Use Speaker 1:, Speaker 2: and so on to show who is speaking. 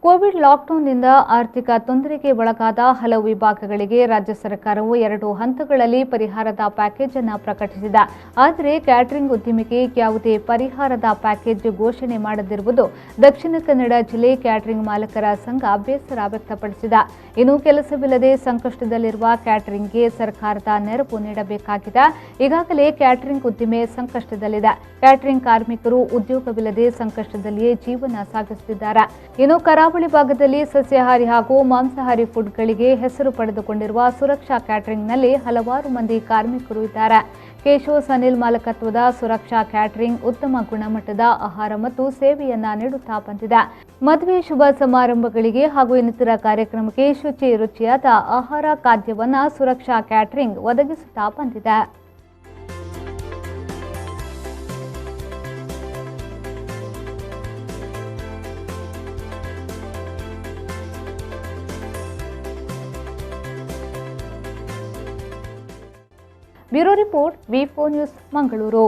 Speaker 1: Covid ಲಾಕ್ಡೌನ್ನಿಂದ ಆರ್ಥಿಕ ತೊಂದರೆಗೆ ಒಳಗಾದ ಹಲವು ವಿಭಾಗಗಳಿಗೆ ರಾಜ್ಯ ಸರ್ಕಾರವು 2 ಹಂತಗಳಲ್ಲಿ ಪರಿಹಾರದ ಪ್ಯಾಕೇಜ್ ಅನ್ನು ಪ್ರಕಟಿಸಿದೆ. ಆದರೆ ಕ್ಯಾಟರಿಂಗ್ ಉದ್ಯಮಿಗೆ ಯಾವುದೇ ಪರಿಹಾರದ ಪ್ಯಾಕೇಜ್ ಘೋಷಣೆ ಮಾಡದಿರುವುದು ದಕ್ಷಿಣ ಕನ್ನಡ ಜಿಲ್ಲೆ ಕ್ಯಾಟರಿಂಗ್ ಮಾಲಕರ ಸಂಘ ಬೇಸರ ವ್ಯಕ್ತಪಡಿಸಿದೆ. ಇನ್ನು ಕೆಲಸವಿಲ್ಲದೆ ಸಂಕಷ್ಟದಲ್ಲಿರುವ ಕ್ಯಾಟರಿಂಗ್ಗೆ ಸರ್ಕಾರದ ನೆರವು ನೀಡಬೇಕಾಗಿದೆ. ಈಗಾಗಲೇ ಕ್ಯಾಟರಿಂಗ್ ಉದ್ದಿಮೆ ಸಂಕಷ್ಟದಲ್ಲಿದೆ. ಕ್ಯಾಟರಿಂಗ್ ಕಾರ್ಮಿಕರು ಉದ್ಯೋಗವಿಲ್ಲದೆ ಸಂಕಷ್ಟದಲ್ಲಿಯೇ ಜೀವನ ಸಾಗಿಸುತ್ತಿದ್ದಾರೆ. ಇನ್ನು ಕರಾವಳಿ ಭಾಗದಲ್ಲಿ ಸಸ್ಯಾಹಾರಿ ಹಾಗೂ ಮಾಂಸಾಹಾರಿ ಫುಡ್ಗಳಿಗೆ ಹೆಸರು ಪಡೆದುಕೊಂಡಿರುವ ಸುರಕ್ಷಾ ಕ್ಯಾಟರಿಂಗ್ನಲ್ಲಿ ಹಲವಾರು ಮಂದಿ ಕಾರ್ಮಿಕರು ಇದ್ದಾರೆ. ಕೇಶವ್ ಸನಿಲ್ ಮಾಲಕತ್ವದ ಸುರಕ್ಷಾ ಕ್ಯಾಟರಿಂಗ್ ಉತ್ತಮ ಗುಣಮಟ್ಟದ ಆಹಾರ ಮತ್ತು ಸೇವೆಯನ್ನ ನೀಡುತ್ತಾ ಬಂದಿದೆ. ಮದುವೆ ಶುಭ ಸಮಾರಂಭಗಳಿಗೆ ಹಾಗೂ ಇನ್ನಿತರ ಕಾರ್ಯಕ್ರಮಕ್ಕೆ ರುಚಿಯಾದ ಆಹಾರ ಖಾದ್ಯವನ್ನ ಸುರಕ್ಷಾ ಕ್ಯಾಟರಿಂಗ್ ಒದಗಿಸುತ್ತಾ ಬಂದಿದೆ. Bureau report V news Mangaluru.